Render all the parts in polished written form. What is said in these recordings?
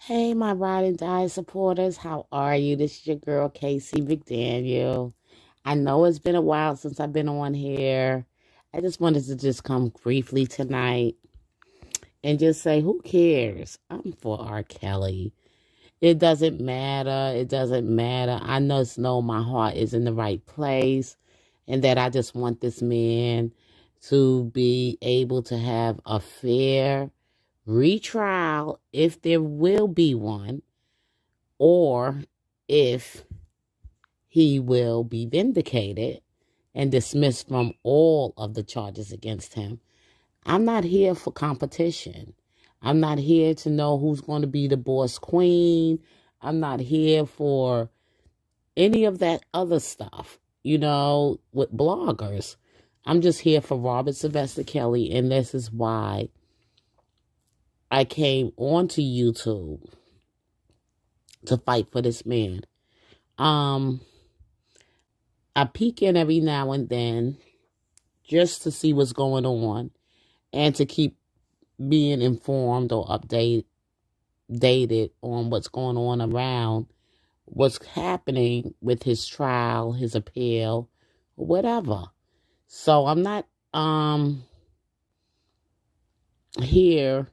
Hey, my ride and die supporters, how are you? This is your girl, Casey McDaniel. I know it's been a while since I've been on here. I just wanted to just come briefly tonight and just say, who cares? I'm for R. Kelly. It doesn't matter. It doesn't matter. I just know my heart is in the right place and that I just want this man to be able to have a fair retrial if there will be one, or if he will be vindicated and dismissed from all of the charges against him. I'm not here for competition. I'm not here to know who's going to be the boss queen. I'm not here for any of that other stuff, with bloggers. I'm just here for Robert Sylvester Kelly, and this is why I came onto YouTube to fight for this man. I peek in every now and then just to see what's going on and to keep being informed or updated on what's going on around what's happening with his trial, his appeal, or whatever. So I'm not here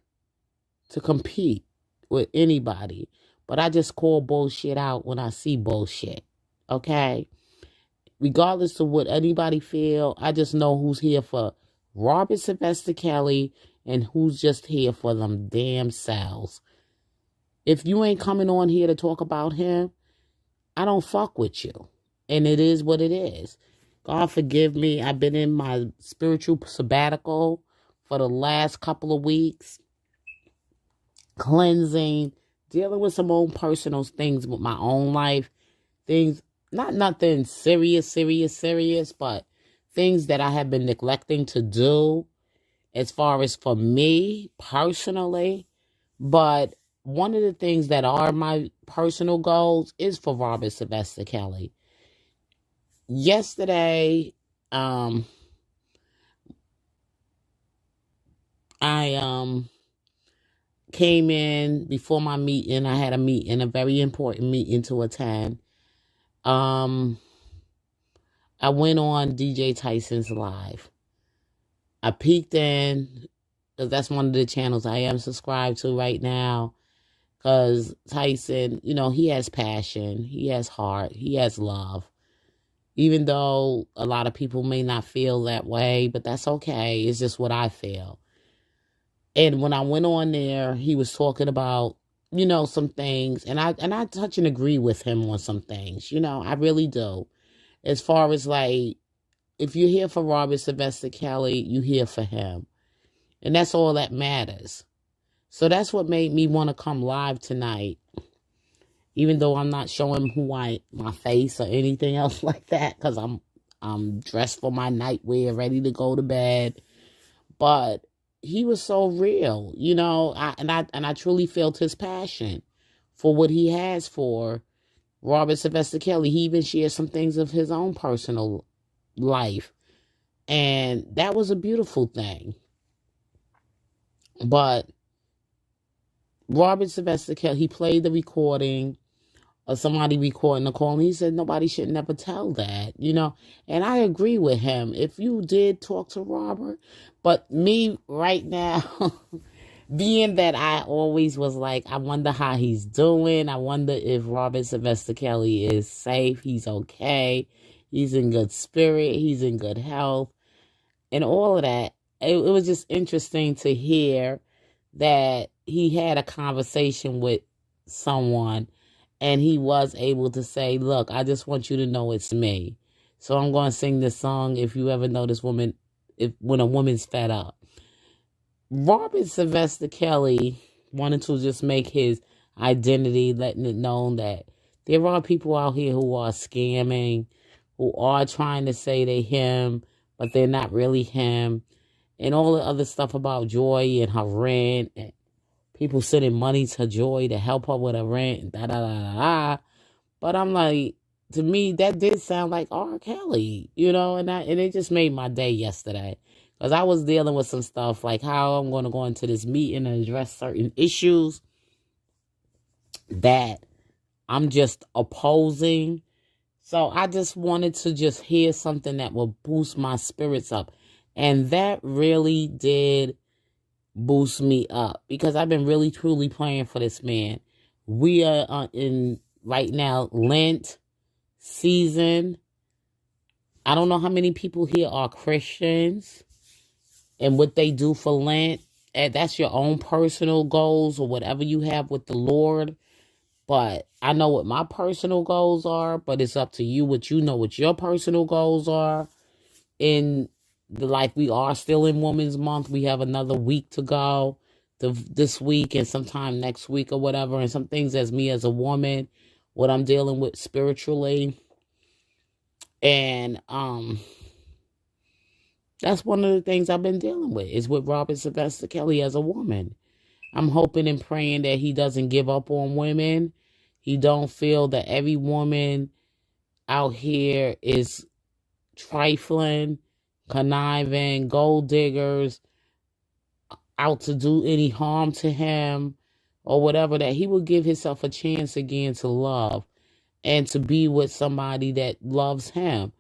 to compete with anybody, but I just call bullshit out when I see bullshit, okay? Regardless of what anybody feel, I just know who's here for Robert Sylvester Kelly and who's just here for them damn selves. If you ain't coming on here to talk about him, I don't fuck with you. And it is what it is. God forgive me. I've been in my spiritual sabbatical for the last couple of weeks. Cleansing, dealing with some own personal things with my own life. Things, not nothing serious, but things that I have been neglecting to do as far as for me personally. But one of the things that are my personal goals is for Robert Sylvester Kelly. Yesterday, I came in before my meeting. I had a meeting, a very important meeting to attend. I went on DJ Tyson's live. I peeked in because that's one of the channels I am subscribed to right now. Because Tyson, he has passion, he has heart, he has love. Even though a lot of people may not feel that way, but that's okay. It's just what I feel. And when I went on there, he was talking about, some things. And I touch and agree with him on some things. I really do. As far as like, if you're here for Robert Sylvester Kelly, you're here for him. And that's all that matters. So that's what made me want to come live tonight. Even though I'm not showing my face or anything else like that. Because I'm dressed for my nightwear, ready to go to bed. But he was so real, and I truly felt his passion for what he has for Robert Sylvester Kelly. He even shared some things of his own personal life, and that was a beautiful thing. But Robert Sylvester Kelly, he played the recording of somebody recording the call, and he said nobody should never tell that, and I agree with him. If you did talk to Robert, but me right now, being that I always was like, I wonder how he's doing. I wonder if Robert Sylvester Kelly is safe. He's okay. He's in good spirit. He's in good health and all of that. It was just interesting to hear that he had a conversation with someone and he was able to say, look, I just want you to know it's me. So I'm going to sing this song. If you ever know this woman, when a woman's fed up. Robert Sylvester Kelly wanted to just make his identity, letting it known that there are people out here who are scamming, who are trying to say they're him, but they're not really him. And all the other stuff about Joy and her rent, and people sending money to Joy to help her with her rent, and da-da-da-da-da. But I'm like, to me, that did sound like R. Kelly, and it just made my day yesterday. Because I was dealing with some stuff like how I'm going to go into this meeting and address certain issues. that I'm just opposing. So I just wanted to just hear something that will boost my spirits up. And that really did boost me up because I've been really truly praying for this man. We are in right now Lent season. I don't know how many people here are Christians and what they do for Lent. And that's your own personal goals or whatever you have with the Lord. But I know what my personal goals are, but it's up to you what you know what your personal goals are. In the life, we are still in Women's Month. We have another week to go this week and sometime next week or whatever. And some things as me as a woman, what I'm dealing with spiritually. And that's one of the things I've been dealing with is with Robert Sylvester Kelly as a woman. I'm hoping and praying that he doesn't give up on women. He don't feel that every woman out here is trifling, conniving, gold diggers, out to do any harm to him or whatever, that he will give himself a chance again to love and to be with somebody that loves him,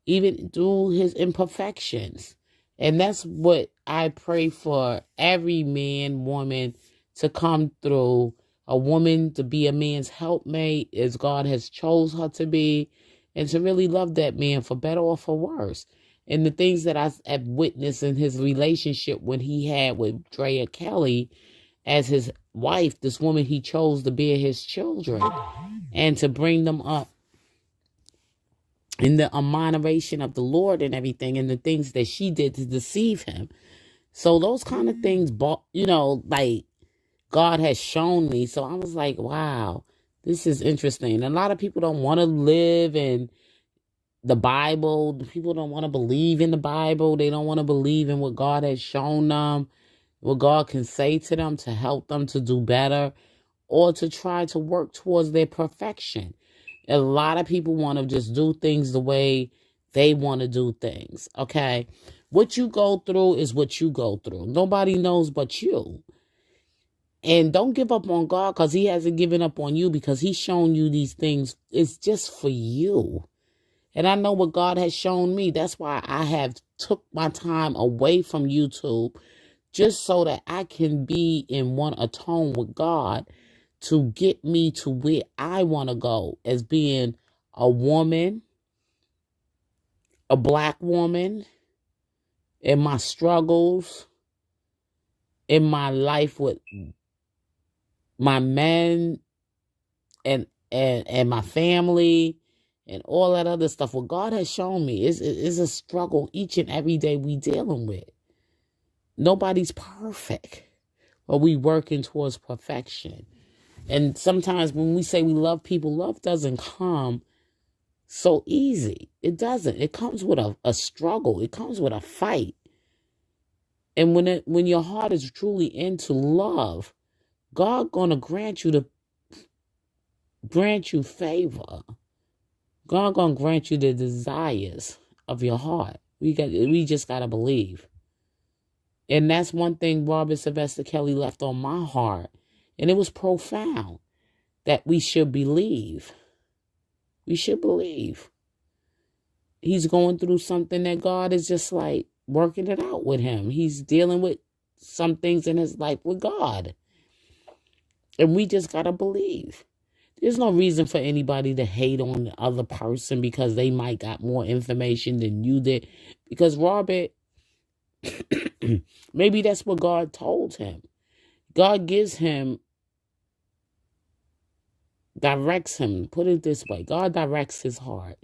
even through his imperfections. And that's what I pray for every man, woman to come through. A woman to be a man's helpmate as God has chose her to be, and to really love that man for better or for worse. And the things that I have witnessed in his relationship when he had with R Kelly as his wife, this woman he chose to bear his children and to bring them up in the admiration of the Lord and everything, and the things that she did to deceive him. So those kind of things, like God has shown me. So I was like, wow, this is interesting. And a lot of people don't want to live in the Bible. People don't want to believe in the Bible. They don't want to believe in what God has shown them, what God can say to them to help them to do better or to try to work towards their perfection. A lot of people want to just do things the way they want to do things, okay? What you go through is what you go through. Nobody knows but you. And don't give up on God because he hasn't given up on you, because he's shown you these things. It's just for you. And I know what God has shown me. That's why I have took my time away from YouTube, just so that I can be in one atone with God to get me to where I want to go as being a woman, a black woman, in my struggles, in my life with my men and my family and all that other stuff. What God has shown me is a struggle each and every day we dealing with. Nobody's perfect, but we working towards perfection. And sometimes when we say we love people, love doesn't come so easy. It doesn't. It comes with a struggle. It comes with a fight. And when your heart is truly into love, God gonna grant you favor. God gonna grant you the desires of your heart. We just gotta believe. And that's one thing Robert Sylvester Kelly left on my heart. And it was profound, that we should believe. We should believe. He's going through something that God is just like working it out with him. He's dealing with some things in his life with God. And we just got to believe. There's no reason for anybody to hate on the other person because they might got more information than you did. Because Robert, maybe that's what God told him. God gives him, directs him, put it this way. God directs his heart.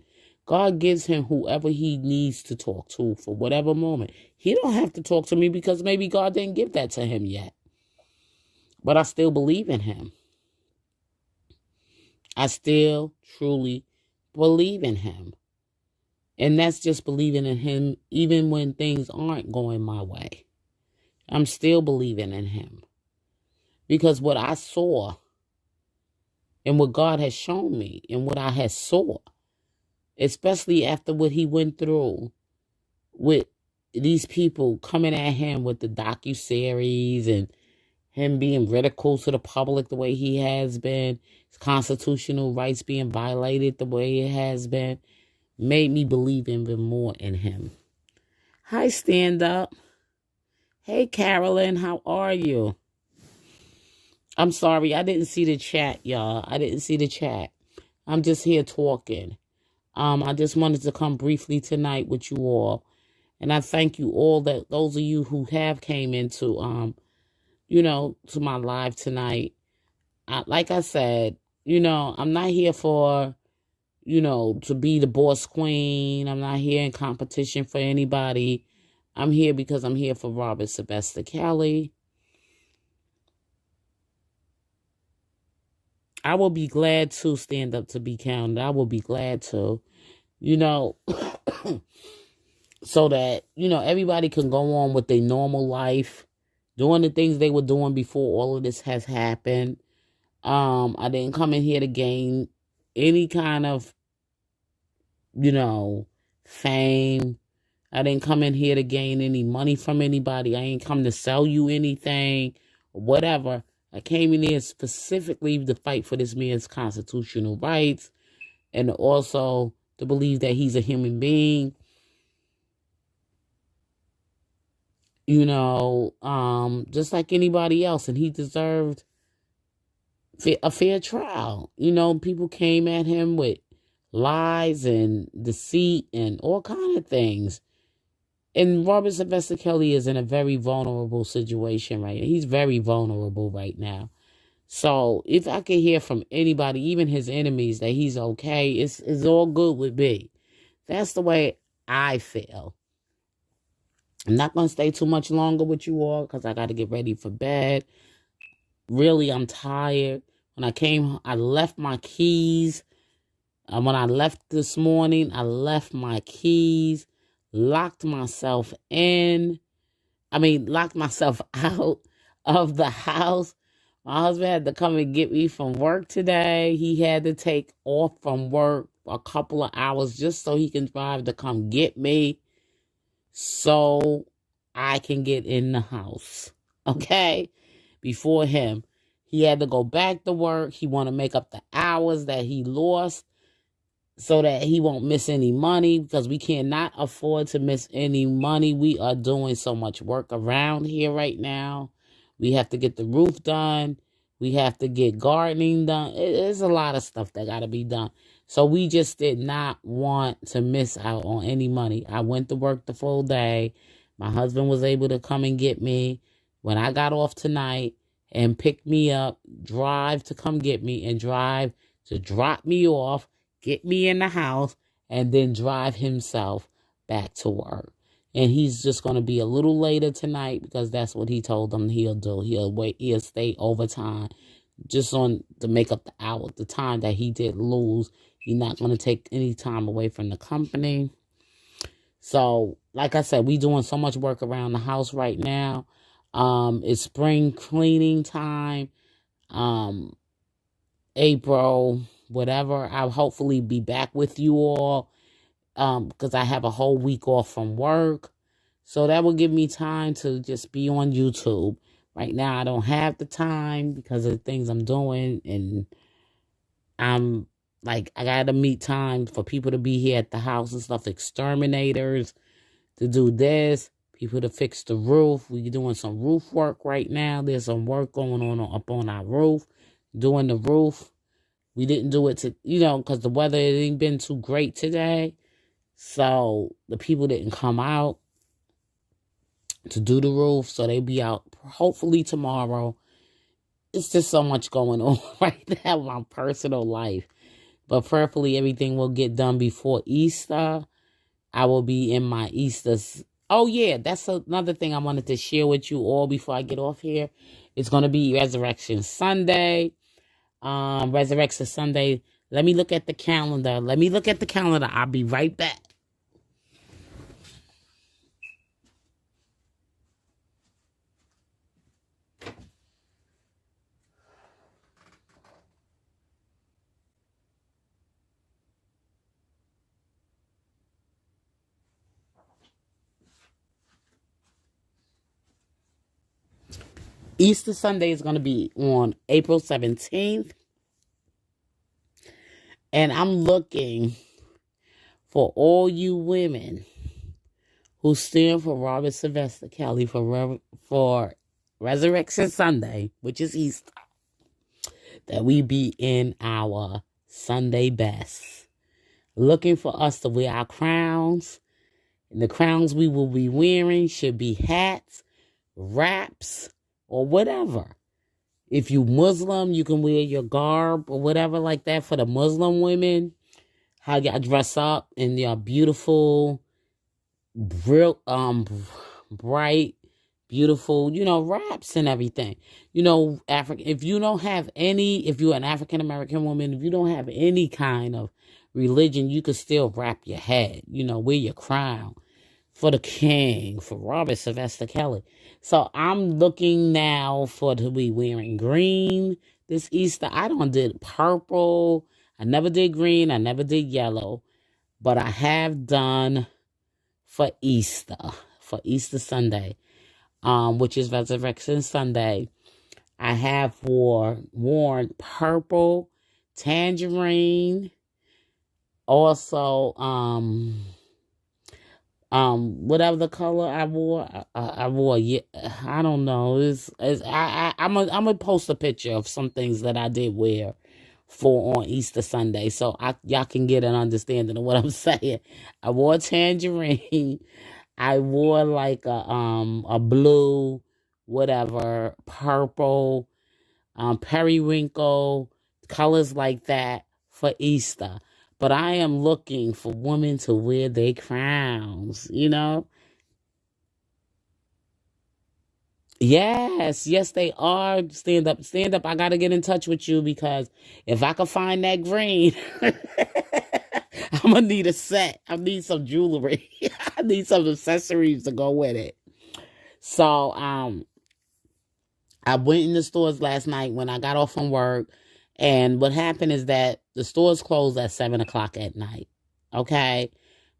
God gives him whoever he needs to talk to for whatever moment. He don't have to talk to me because maybe God didn't give that to him yet. But I still believe in him. I still truly believe in him. And that's just believing in him even when things aren't going my way. I'm still believing in him. Because what I saw and what God has shown me and what I had saw, especially after what he went through with these people coming at him with the docuseries and him being ridiculed to the public the way he has been, his constitutional rights being violated the way it has been, made me believe even more in him. Hi, Stand Up. Hey, Carolyn, how are you? I'm sorry, I didn't see the chat, y'all. I didn't see the chat. I'm just here talking. I just wanted to come briefly tonight with you all. And I thank you all, that those of you who have came into, to my live tonight. Like I said, I'm not here for, to be the boss queen. I'm not here in competition for anybody. I'm here because I'm here for Robert Sylvester Kelly. I will be glad to stand up to be counted. I will be glad to, so that, everybody can go on with their normal life, doing the things they were doing before all of this has happened. I didn't come in here to gain any kind of, fame. I didn't come in here to gain any money from anybody. I ain't come to sell you anything or whatever. I came in here specifically to fight for this man's constitutional rights and also to believe that he's a human being. Just like anybody else, and he deserved a fair trial. People came at him with lies and deceit and all kind of things. And Robert Sylvester Kelly is in a very vulnerable situation right now. He's very vulnerable right now. So if I can hear from anybody, even his enemies, that he's okay, it's all good with me. That's the way I feel. I'm not going to stay too much longer with you all because I got to get ready for bed. Really, I'm tired. When I came, I left my keys. When I left this morning, I left my keys, locked myself out of the house. My husband had to come and get me from work today. He had to take off from work a couple of hours just so he can drive to come get me so I can get in the house, okay? Before him. He had to go back to work. He want to make up the hours that he lost so that he won't miss any money, because we cannot afford to miss any money. We are doing so much work around here right now. We have to get the roof done. We have to get gardening done. There's a lot of stuff that got to be done. So we just did not want to miss out on any money. I went to work the full day. My husband was able to come and get me when I got off tonight and pick me up, drive to come get me, and drive to drop me off, get me in the house, and then drive himself back to work. And he's just going to be a little later tonight because that's what he told them he'll do. He'll stay overtime just to make up the time that he did lose. He's not going to take any time away from the company. So, like I said, we doing so much work around the house right now. It's spring cleaning time. April, whatever. I'll hopefully be back with you all because I have a whole week off from work. So that will give me time to just be on YouTube. Right now, I don't have the time because of the things I'm doing. And I got to meet time for people to be here at the house and stuff. Exterminators to do this. People to fix the roof. We're doing some roof work right now. There's some work going on up on our roof. Doing the roof. We didn't do it because the weather ain't been too great today. So the people didn't come out to do the roof. So they'll be out hopefully tomorrow. It's just so much going on right now in my personal life. But prayerfully everything will get done before Easter. I will be in my Easter. Oh, yeah, that's another thing I wanted to share with you all before I get off here. It's going to be Resurrection Sunday. Resurrection Sunday. Let me look at the calendar. I'll be right back. Easter Sunday is going to be on April 17th. And I'm looking for all you women who stand for Robert Sylvester Kelly for Resurrection Sunday, which is Easter, that we be in our Sunday best. Looking for us to wear our crowns. And the crowns we will be wearing should be hats, wraps, or whatever. If you Muslim, you can wear your garb or whatever like that for the Muslim women. How y'all dress up in your beautiful, bright, beautiful, wraps and everything. If you don't have any, if you're an African American woman, if you don't have any kind of religion, you could still wrap your head, wear your crown for the king, for Robert Sylvester Kelly. So I'm looking now to be wearing green this Easter. I don't did purple. I never did green. I never did yellow. But I have done for Easter Sunday, which is Resurrection Sunday. I have worn purple, tangerine, also, whatever the color I wore, yeah, I don't know. I'm gonna post a picture of some things that I did wear for on Easter Sunday, so y'all can get an understanding of what I'm saying. I wore tangerine. I wore like a blue, whatever, purple, periwinkle, colors like that for Easter. But I am looking for women to wear their crowns, Yes, they are. Stand up. I got to get in touch with you because if I can find that green, I'm going to need a set. I need some jewelry. I need some accessories to go with it. So, I went in the stores last night when I got off from work. And what happened is that the stores closed at 7 o'clock at night. Okay.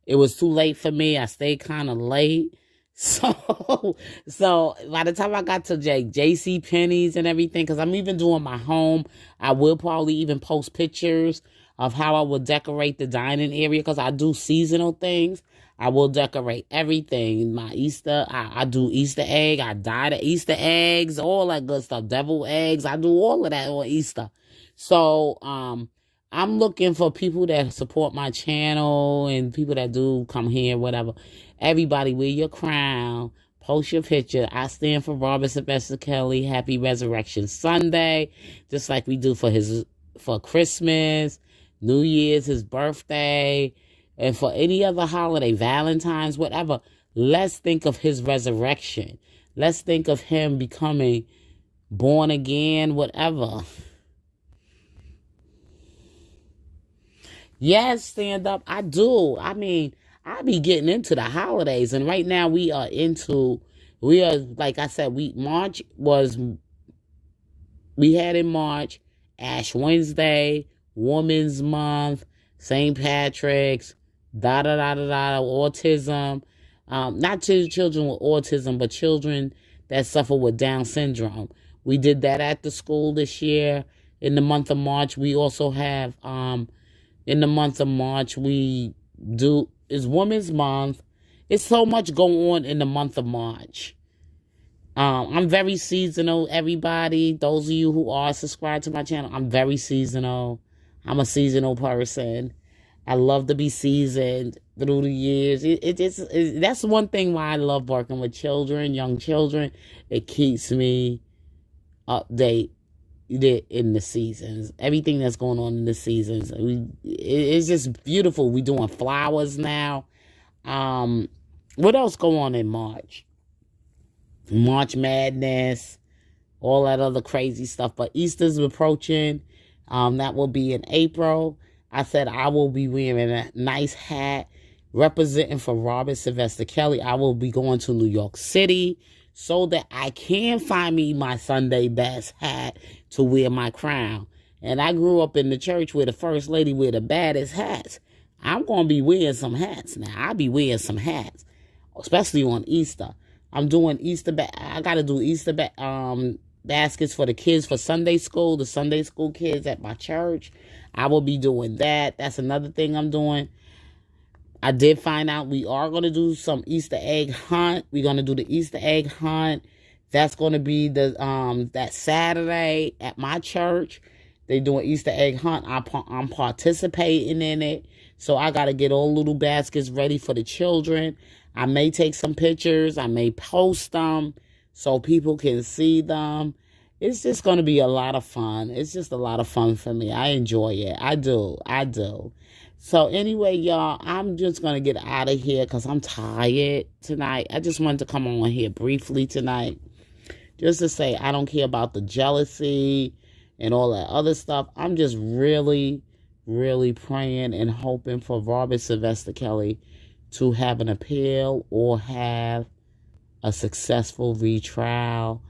It was too late for me. I stayed kind of late. So by the time I got to JC Penney's and everything, because I'm even doing my home, I will probably even post pictures of how I will decorate the dining area because I do seasonal things. I will decorate everything. My Easter, I do Easter egg. I dye the Easter eggs, all that good stuff. Devil eggs. I do all of that on Easter. So, I'm looking for people that support my channel and people that do come here, whatever. Everybody wear your crown, post your picture. I stand for Robert Sylvester Kelly. Happy Resurrection Sunday. Just like we do for Christmas, New Year's, his birthday, and for any other holiday, Valentine's, whatever. Let's think of his resurrection. Let's think of him becoming born again, whatever. Yes, stand up. I do. I mean, I be getting into the holidays, and right now we are, like I said, we had in March, Ash Wednesday, Women's Month, St. Patrick's, autism. Not to children with autism, but children that suffer with Down syndrome. We did that at the school this year. In the month of March, we also have, in the month of March, it's Women's Month. It's so much going on in the month of March. I'm very seasonal, everybody. Those of you who are subscribed to my channel, I'm very seasonal. I'm a seasonal person. I love to be seasoned through the years. That's one thing why I love working with children, young children. It keeps me updated in the seasons, everything that's going on in the seasons. It's just beautiful. We doing flowers now. What else go on in March? March Madness, all that other crazy stuff. But Easter's approaching. That will be in April. I said I will be wearing a nice hat representing for Robert Sylvester Kelly. I will be going to New York City so that I can find me my Sunday best hat to wear my crown. And I grew up in the church where the first lady wear the baddest hats. I'm going to be wearing some hats now. I'll be wearing some hats, especially on Easter. I'm doing Easter. I got to do Easter baskets for the kids for Sunday school, the Sunday school kids at my church. I will be doing that. That's another thing I'm doing. I did find out we are going to do some Easter egg hunt. We're going to do the Easter egg hunt. That's going to be that Saturday at my church. They doing Easter egg hunt. I'm participating in it. So I got to get all little baskets ready for the children. I may take some pictures. I may post them so people can see them. It's just going to be a lot of fun. It's just a lot of fun for me. I enjoy it. I do. So anyway, y'all, I'm just going to get out of here because I'm tired tonight. I just wanted to come on here briefly tonight just to say I don't care about the jealousy and all that other stuff. I'm just really, really praying and hoping for Robert Sylvester Kelly to have an appeal or have a successful retrial,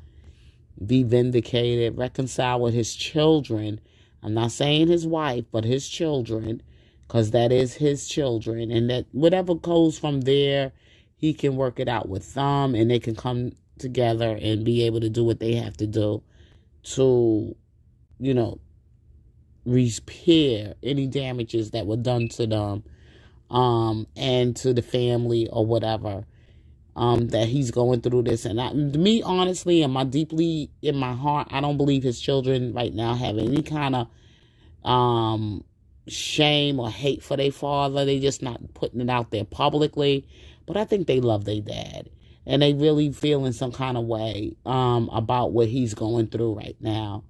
be vindicated, reconcile with his children. I'm not saying his wife, but his children, because that is his children. And that whatever goes from there, he can work it out with them and they can come together and be able to do what they have to do to, repair any damages that were done to them and to the family or whatever. That he's going through this. And me, honestly, and deeply in my heart, I don't believe his children right now have any kind of shame or hate for their father. They just not putting it out there publicly. But I think they love their dad. And they really feel in some kind of way about what he's going through right now.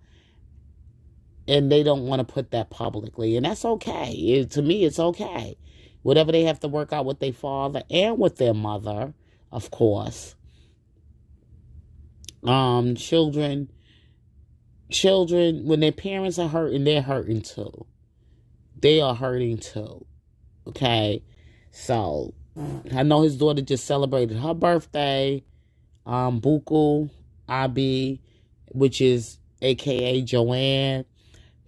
And they don't want to put that publicly. And that's okay. To me, it's okay. Whatever they have to work out with their father and with their mother, of course. Children, when their parents are hurting, they're hurting too. They are hurting too. Okay? So, I know his daughter just celebrated her birthday. Buku Abi, which is a.k.a. Joanne,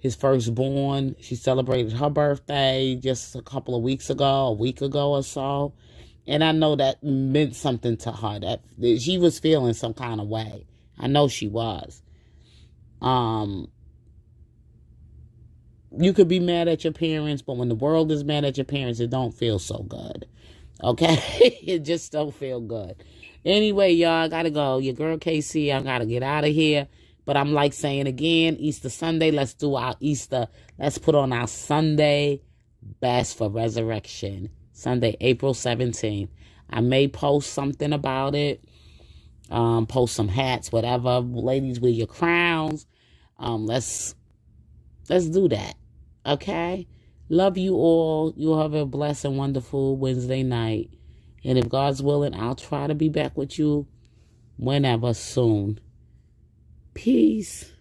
his firstborn. She celebrated her birthday just a week ago or so. And I know that meant something to her, that she was feeling some kind of way. I know she was. You could be mad at your parents, but when the world is mad at your parents, it don't feel so good. Okay? It just don't feel good. Anyway, y'all, I gotta go. Your girl KC, I gotta get out of here. But I'm like saying again, Easter Sunday, let's do our Easter. Let's put on our Sunday best for resurrection. Sunday, April 17th. I may post something about it. Post some hats, whatever. Ladies, wear your crowns. Let's do that. Okay? Love you all. You have a blessed and wonderful Wednesday night. And if God's willing, I'll try to be back with you whenever soon. Peace.